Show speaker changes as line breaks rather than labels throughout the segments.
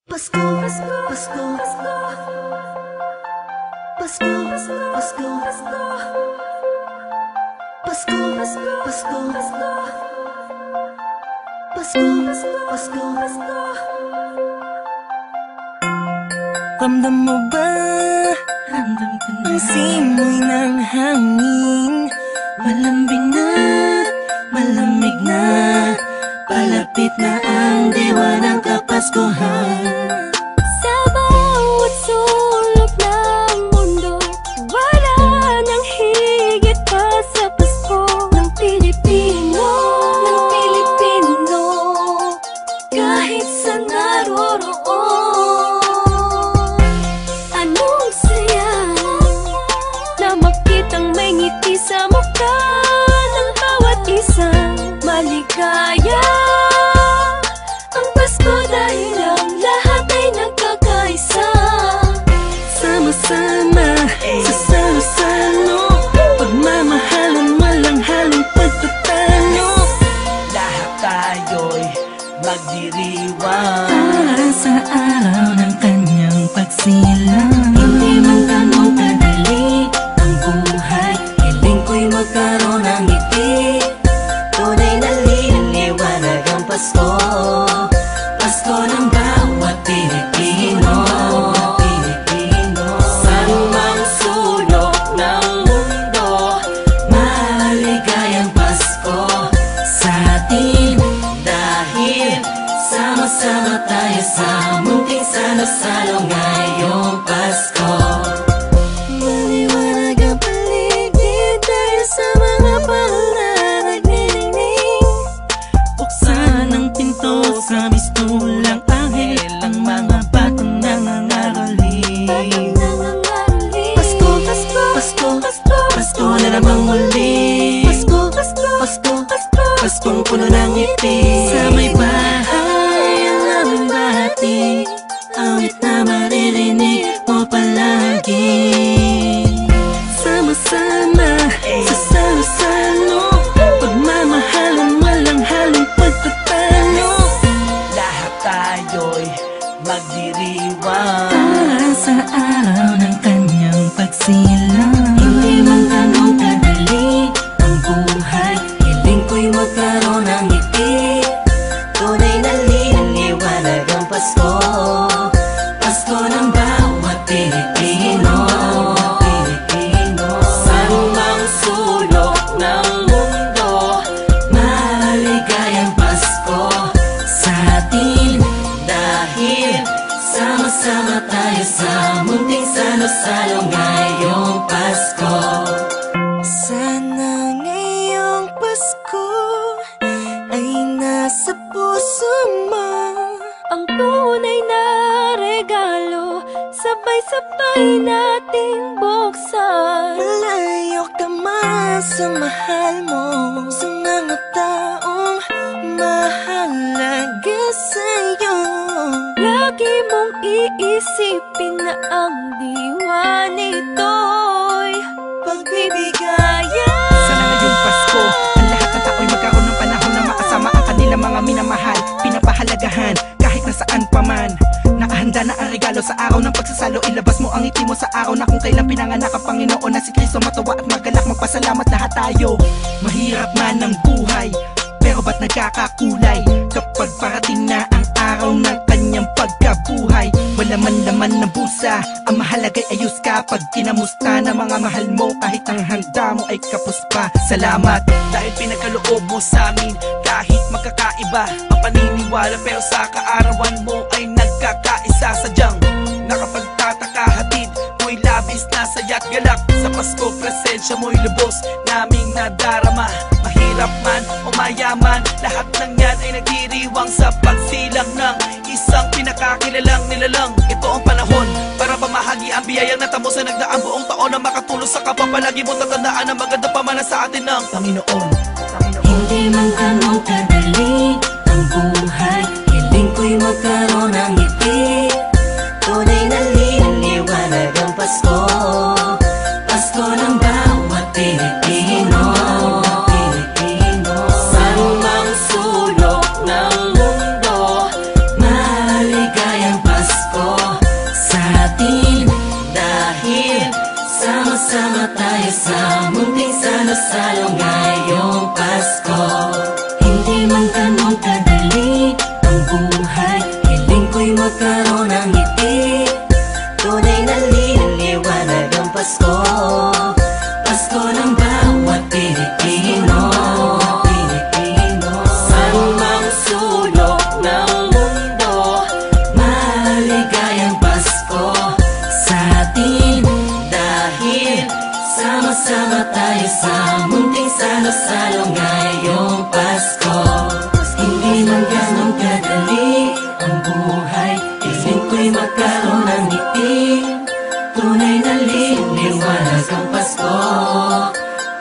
Pasko, Pasko, Pasko, Pasko, Pasko, Pasko, Pasko, Pasko, Pasko, Pasko, Pasko, Pasko.
Ramdam mo ba? Ramdam ko na ang simoy ng hangin. Malambing na, malamig na, palapit na ang diwa ng Kapaskuhan.
Sa bawat sulok ng mundo, wala nang higit pa sa Pasko ng Pilipino, ng Pilipino, kahit sa naroroon. Anong saya na makitang may ngiti sa mukha ng bawat isang maligaya. Ang Pasko dahil ang lahat ay nagkakaisa.
Sama-sama sa salo-salo, pagmamahalan walang halong pagtatalo.
Lahat tayo'y magdiriwang
Para sa araw ng kanyang pagsilang.
Hindi man ganun kadali ang buhay, hiling ko'y magkaroon ng ngiti.
Tunay na liwanag ang Pasko, Pasko ng bawat Pilipino. Saan mang sulok ng mundo, maligayang Pasko sa atin. Dahil sama-sama tayo sa munting salo-salo ngayong Pasko.
Maliwanag ang paligid dahil sa mga parol na nagniningning. Buksan ang pinto sa mistulang anghel, ang mga batang nangangaroling.
Pasko, Pasko,
Pasko,
Pasko,
Pasko na namang muli.
Pasko, Pasko,
Pasko,
Pasko,
Paskong puno ng ngiti. Sa may bahay ang aming bati, awit na maririnig mo palagi. Sama-sama sa salo-salo, pagmamahalan walang halong pagtatalo.
Lahat tayo'y magdiriwang
Para sa araw ng kanyang pagsilang.
Hindi man ganun kadali ang buhay, hiling ko'y magkaroon ng ngiti.
Tunay na liwanag ang Pasko, Pasko ng bawat Pilipino. Saan mang sulok ng mundo, maligayang Pasko sa atin. Dahil sama-sama tayo sa munting salo-salo ngayong Pasko.
Sana ngayong Pasko ay nasa puso mo
Ang tunay na regalo, sabay-sabay nating buksan.
Malayo ka man sa mahal mo, sa mga taong mahalaga sa'yo.
Lagi mong iisipin na ang diwa nito'y pagbibigayan.
Sana ngayong Pasko, ang lahat ng tao'y magkaroon ng panahon na makasama ang kanilang mga minamahal, pinapahalagahan kahit nasaan pa man. Nakahanda na ang regalo sa araw ng pagsasalo, ilabas mo ang ngiti mo sa araw na kung kailan pinanganak ang Panginoon na si Kristo. Matuwa at magalak, magpasalamat lahat tayo. Mahirap man ang buhay, pero ba't nagkakakulay kapag parating na ang araw ng kanyang pagkabuhay? Wala man laman ng busa, ang mahalaga'y ayos ka. Pag kinamusta na mga mahal mo, kahit ang handa mo ay kapos pa. Salamat dahil pinagkaloob mo sa amin, kahit magkakaiba ang paniniwala, pero sa kaarawan mo ay nagkakaisa. Sadyang nakapagtataka, hatid mo'y labis na saya't galak. Sa Pasko, presensya mo'y lubos naming nadarama. Mahirap man o mayaman, lahat ng yan ay nagdiriwang sa pagsilang ng isang pinakakilalang nilalang. Ito ang panahon para pamahagi ang biyayang natamo sa nagdaang buong taon, na makatulong sa kapwa. Palagi mo tatandaan ang maganda pamana sa atin ng Panginoon.
Hindi man ganun kadali ang buhay, hiling ko'y magkaroon ng ngiti.
Tunay na liwanag ang Pasko, Pasko ng bawat Pilipino. Saan mang sulok ng mundo, maligayang Pasko.
Sama-sama tayo sa munting salo-salo ngayong Pasko. Hindi man ganun kadali ang buhay, hiling ko'y magkaroon ng ngiti. Tunay na liliwanag ang Pasko, Pasko ng bawat Pilipino. Saan mang sulok ng mundo, maligayang Pasko sa atin. Dahil sama-sama tayo sa munting salo-salo ngayong Pasko. Hindi man ganun kadali ang buhay, hiling ko'y magkaroon ng ngiti. Tunay na liliwanag ang Pasko,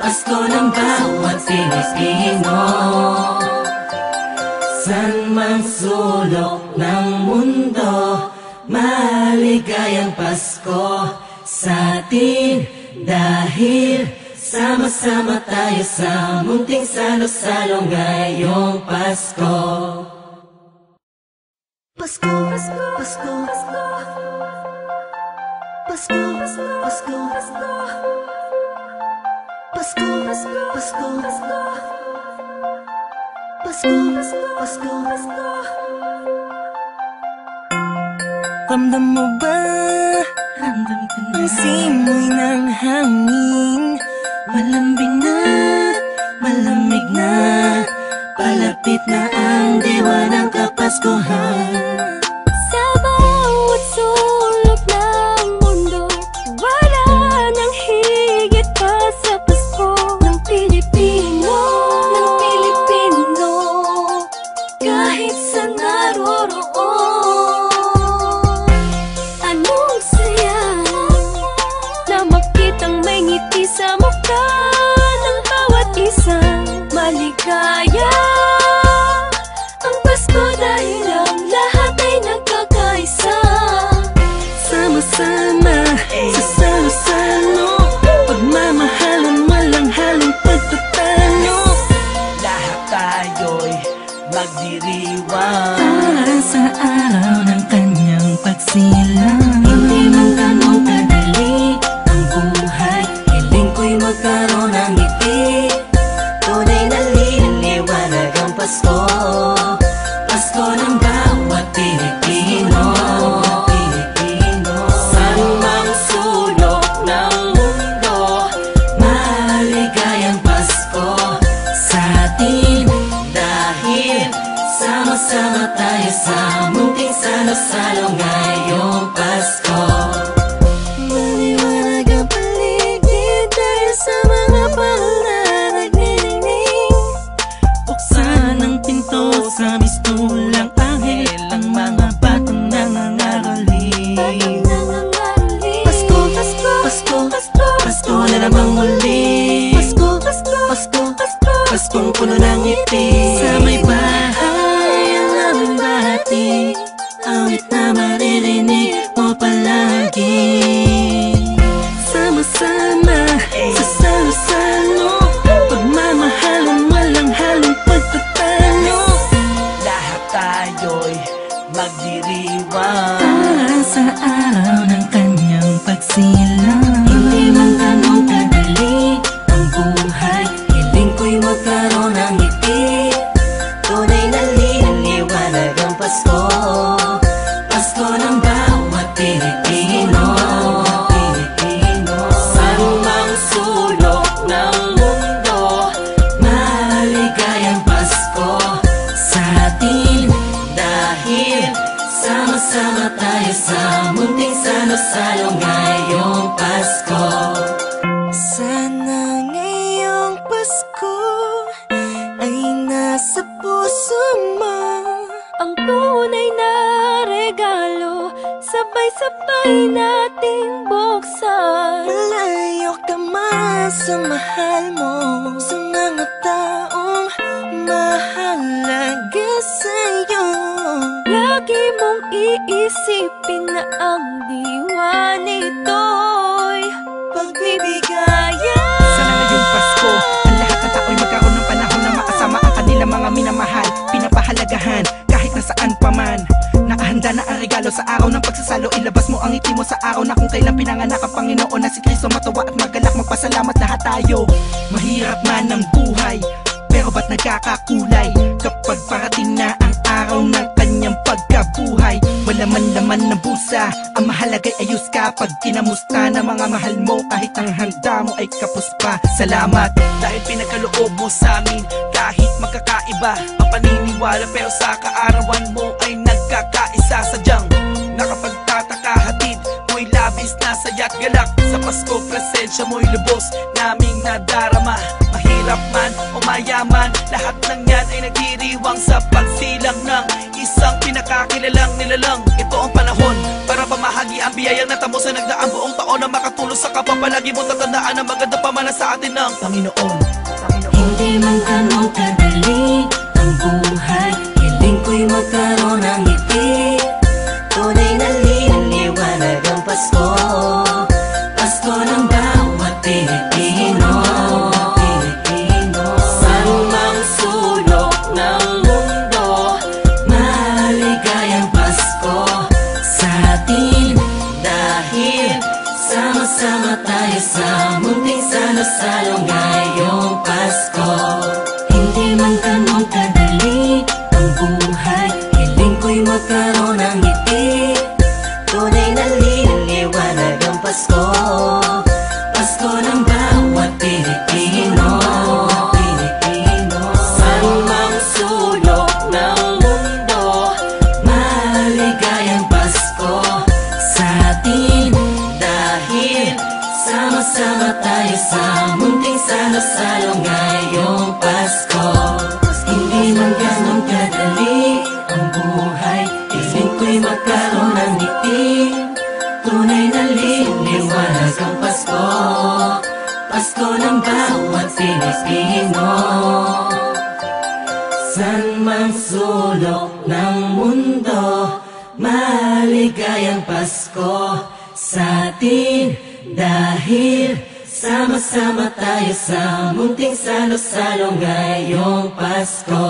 Pasko ng bawat Pilipino. San mang sulok ng mundo, maligayang Pasko sa atin. Dahil sama-sama tayo sa munting salo-salo ngayong Pasko.
Pasko, Pasko, Pasko, Pasko, Pasko, Pasko, Pasko, Pasko, Pasko, Pasko, Pasko.
Ramdam mo ba? Ramdam ko na ang simoy ng hangin. Malambing na, malamig na, palapit na ang diwa ng Kapaskuhan.
Sa bawat sulok ng mundo, wala nang higit pa sa Pasko ng Pilipino, ng Pilipino. Kahit sa naroroon, anong saya na makitang may ngiti sa mukha ng bawat isa. Maligaya ang Pasko dahil ang lahat ay nagkakaisa.
Sama-sama sa salo-salo, pagmamahalan walang halong pagtatalo.
Lahat tayo'y magdiriwang
Para sa araw ng kanyang pagsilang.
Hindi man ganun kadali ang buhay, hiling ko'y magkaroon ng ngiti. Tunay na liliwanag ang Pasko, Pasko ng bawat Pilipino. Saan mang sulok ng mundo, maligayang Pasko sa atin. Dahil sama-sama tayo sa munting salo-salo ngayong Pasko.
Maliwanag ang paligid dahil sa mga parol na nagniningning. Buksan ang pinto sa mistulang anghel, ang mga batang nangangaroling.
Pasko, Pasko, Pasko, Pasko,
Pasko na namang muli,
Pasko, Pasko, Pasko, Pasko,
Paskong puno ng ngiti. Sa may bahay ang aming bati, awit na maririnig mo palagi. Sama-sama sa salo-salo, pagmamahalan walang halong pagtatalo.
Lahat tayo'y magdiriwang
Para sa araw ng kanyang pagsilang.
Hindi man ganun kadali ang buhay, hiling ko'y magkaroon ng ngiti. Tunay na liliwanag ang Pasko, Pasko ng bawat Pilipino. Saan mang sulok ng mundo, maligayang Pasko sa atin. Dahil sama-sama tayo sa munting salo-salo ngayong Pasko.
Sana ngayong Pasko ay nasa puso mo
Ang tunay na regalo, sabay-sabay nating buksan.
Malayo ka man sa mahal mo, sa mga taong mahalaga sa'yo.
Lagi mong iisipin na ang diwa nito'y pagbibigayan.
Sana ngayong Pasko, ang lahat ng tao'y magkaroon ng panahon na makasama ang kanilang mga minamahal, pinapahalagahan kahit nasaan pa man. Nakahanda Nakahanda na ang regalo sa araw ng pagsasalo. Ilabas mo ang ngiti mo sa araw na kung kailan pinanganak ang Panginoon na si Kristo. Matawa at magalak, magpasalamat lahat tayo. Mahirap man ang buhay, pero ba't nagkakakulay kapag parating na ang araw ng kanyang pagkabuhay? Wala man laman ng busa, ang mahalaga'y ayos ka. Pag kinamusta na mga mahal mo, kahit ang handa mo ay kapos pa. Salamat
dahil pinagkaloob mo sa amin. Kahit magkakaiba ang paniniwala, pero sa kaarawan mo ay nagkakaisa. Sadyang nakapagtataka, hatid mo'y labis na saya't galak. Sa Pasko, presensya mo'y lubos naming nadarama. Mahirap man o mayaman, lahat ng yan ay nagdiriwang sa pagsilang ng isang pinakakilalang nilalang. Ito ang panahon para pamahagi ang biyayang natamo sa nagdaang buong taon, na makatulong sa kapwa. Palagi mo tatandaan ang maganda pamana sa atin ng Panginoon.
Hindi man ganun kadali ang buhay, hiling ko'y magkaroon ng ngiti. Tunay na liwanag ang Pasko, Pasko ng bawat Pilipino.
Saan mang sulok ng mundo,
Maligayang Pasko sa atin, dahil sama-sama tayo sa munting salo-salo ngayong Pasko. Hindi man ganun kadali ang buhay, hiling ko'y magkaroon ng ngiti. Tunay na liwanag ang Pasko, Pasko ng bawat Pilipino.
saan mang sulok ng mundo,
Maligayang Pasko sa atin, dahil sama-sama tayo sa munting salo-salo ngayong Pasko. Hindi man ganun kadali ang buhay, hiling ko'y magkaroon ng ngiti. Tunay na liwanag ang Pasko, Pasko ng bawat Pilipino. San mang sulok ng mundo, maligayang Pasko sa atin, dahil sama-sama tayo sa munting salo-salo ngayong Pasko.